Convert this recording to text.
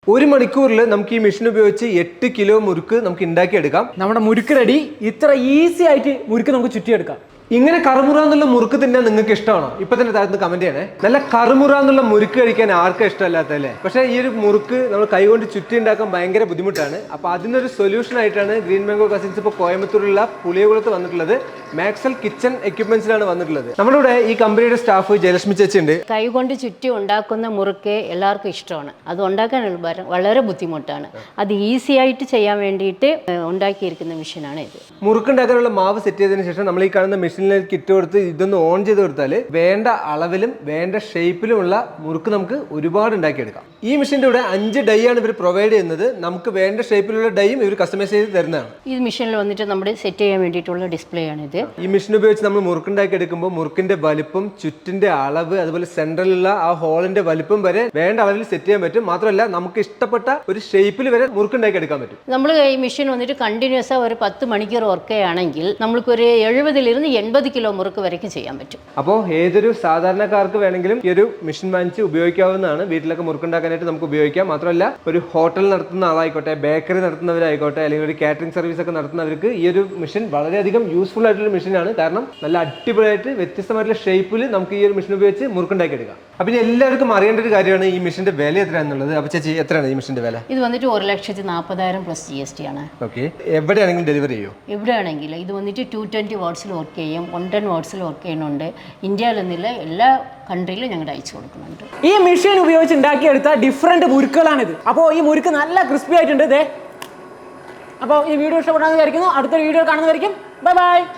ഒരു മണിക്കൂറിൽ നമുക്ക് ഈ മെഷീൻ ഉപയോഗിച്ച് 8 കിലോ മുറുക്ക് നമുക്ക് ഉണ്ടാക്കിയെടുക്കാം. നമ്മുടെ മുറുക്ക് റെഡി. ഇത്ര ഈസി ആയിട്ട് മുറുക്ക് നമുക്ക് ചുറ്റിയെടുക്കാം. ഇങ്ങനെ കറുമുറ എന്നുള്ള മുറുക്ക് തിന്നാൻ നിങ്ങൾക്ക് ഇഷ്ടമാണോ? ഇപ്പൊ തന്നെ താഴ്ന്ന് കമന്റ് ചെയ്യണേ. നല്ല കറുമുറ എന്നുള്ള മുറുക്ക് കഴിക്കാൻ ആർക്കും ഇഷ്ടമല്ലാത്തല്ലേ? പക്ഷേ ഈ ഒരു മുറുക്ക് നമ്മൾ കൈകൊണ്ട് ചുറ്റി ഉണ്ടാക്കാൻ ഭയങ്കര ബുദ്ധിമുട്ടാണ്. അപ്പൊ അതിനൊരു സൊല്യൂഷൻ ആയിട്ടാണ് ഗ്രീൻ മാംഗോ കസിൻസ് ഇപ്പോൾ കോയമ്പത്തൂരിലുള്ള പുളിയകുളത്ത് വന്നിട്ടുള്ളത്. മാക്സൽ കിച്ചൺ എക്യുപ്മെന്റ്സിലാണ് വന്നിട്ടുള്ളത്. നമ്മുടെ ഇവിടെ ഈ കമ്പനിയുടെ സ്റ്റാഫ് ജയലക്ഷ്മി ചേച്ചി ഉണ്ട്. കൈകൊണ്ട് ചുറ്റി ഉണ്ടാക്കുന്ന മുറുക്ക് എല്ലാവർക്കും ഇഷ്ടമാണ്. അത് ഉണ്ടാക്കാൻ വളരെ ബുദ്ധിമുട്ടാണ്. അത് ഈസി ആയിട്ട് ചെയ്യാൻ വേണ്ടിയിട്ട് ഉണ്ടാക്കിയിരിക്കുന്ന മെഷീനാണ് ഇത്. മുറുക്ക് ഉണ്ടാക്കാനുള്ള മാവ് സെറ്റ് ചെയ്തതിനു ശേഷം നമ്മൾ ഈ കാണുന്ന മെഷീനിലേക്ക് ഇട്ട് കൊടുത്ത് ഇതൊന്ന് ഓൺ ചെയ്ത് കൊടുത്താൽ വേണ്ട അളവിലും വേണ്ട ഷേപ്പിലുമുള്ള മുറുക്ക് നമുക്ക് ഒരുപാട് ഉണ്ടാക്കിയെടുക്കാം. ഈ മെഷീൻ്റെ കൂടെ 5 ഡൈ ആണ് ഇവർ പ്രൊവൈഡ് ചെയ്യുന്നത്. നമുക്ക് വേണ്ട ഷേപ്പിലുള്ള ഡൈയും ഇവർ കസ്റ്റമൈസ് ചെയ്ത് തരുന്നതാണ്. ഈ മെഷീനിൽ വന്നിട്ട് നമ്മുടെ സെറ്റ് ചെയ്യാൻ വേണ്ടിയിട്ടുള്ള ഡിസ്പ്ലേ ആണ് ഇത്. ഈ മെഷീൻ ഉപയോഗിച്ച് നമ്മൾ മുറുക്കുണ്ടാക്കി എടുക്കുമ്പോൾ മുറുക്കിന്റെ വലിപ്പം, ചുറ്റിന്റെ അളവ്, അതുപോലെ സെൻട്രലിലുള്ള ആ ഹോളിന്റെ വലിപ്പം വരെ വേണ്ട അളവിൽ സെറ്റ് ചെയ്യാൻ പറ്റും. മാത്രമല്ല നമുക്ക് ഇഷ്ടപ്പെട്ട ഒരു ഷേപ്പിൽ വരെ മുറുക്കുണ്ടാക്കി എടുക്കാൻ പറ്റും. നമ്മൾ ഈ മെഷീൻ വന്നിട്ട് കണ്ടിന്യൂസ് ഒരു 10 മണിക്കൂർ വർക്ക് ചെയ്യുകയാണെങ്കിൽ നമുക്കൊരു 70 - 80 കിലോ മുറുക്ക് വരയ്ക്കും ചെയ്യാൻ പറ്റും. അപ്പോൾ ഏതൊരു സാധാരണക്കാർക്ക് വേണമെങ്കിലും ഈ ഒരു മെഷീൻ വാങ്ങിച്ച് ഉപയോഗിക്കാവുന്നതാണ്. വീട്ടിലൊക്കെ മുറുക്കുണ്ടാക്കാനായിട്ട് നമുക്ക് ഉപയോഗിക്കാം. മാത്രമല്ല ഒരു ഹോട്ടൽ നടത്തുന്ന ആളായിക്കോട്ടെ, ബേക്കറി നടത്തുന്നവരായിക്കോട്ടെ, അല്ലെങ്കിൽ ഒരു കാറ്ററിംഗ് സർവീസ് ഒക്കെ നടത്തുന്നവർക്ക് ഈ ഒരു മെഷീൻ വളരെയധികം യൂസ്ഫുൾ ആയിട്ടുള്ള മെഷീനാണ്. കാരണം നല്ല അടിപൊളിയായിട്ട് വ്യത്യസ്തമായിട്ടുള്ള ഷേപ്പിൽ നമുക്ക് ഈ ഒരു മെഷീൻ ഉപയോഗിച്ച് മുറുക്കുണ്ടാക്കി എടുക്കാം. അപ്പം ഇനി എല്ലാവർക്കും അറിയേണ്ട ഒരു കാര്യമാണ് ഈ മെഷീന്റെ വില എത്രയാണെന്നുള്ളത്. അപ്പോൾ ചേച്ചി, എത്രയാണ് ഈ മെഷീന്റെ വില? ഇത് വന്നിട്ട് 1,40,000 പ്ലസ് GST ആണ്. ഓക്കെ, എവിടെയാണെങ്കിലും ഡെലിവറി ചെയ്യും? എവിടെയാണെങ്കിലും. ഇത് വന്നിട്ട് 220 വാട്ട്സിൽ വർക്ക് ചെയ്യും, 110 വാട്ട്സിൽ വർക്ക് ചെയ്യുന്നുണ്ട്. ഇന്ത്യയിലെന്നില്ല എല്ലാ കൺട്രിയിലും ഞങ്ങൾ അയച്ചു കൊടുക്കുന്നുണ്ട്. ഈ മെഷീൻ ഉപയോഗിച്ച് ഉണ്ടാക്കിയെടുത്ത ഡിഫറെന്റ് മുറുക്കുകളാണിത്. അപ്പോൾ ഈ മുറുക്ക് നല്ല ക്രിസ്പി ആയിട്ടുണ്ട്. അപ്പോൾ ഈ വീഡിയോ ഇഷ്ടപ്പെടാമെന്ന് വിചാരിക്കുന്നു. അടുത്തൊരു വീഡിയോ കാണുന്നതായിരിക്കും. Bye bye.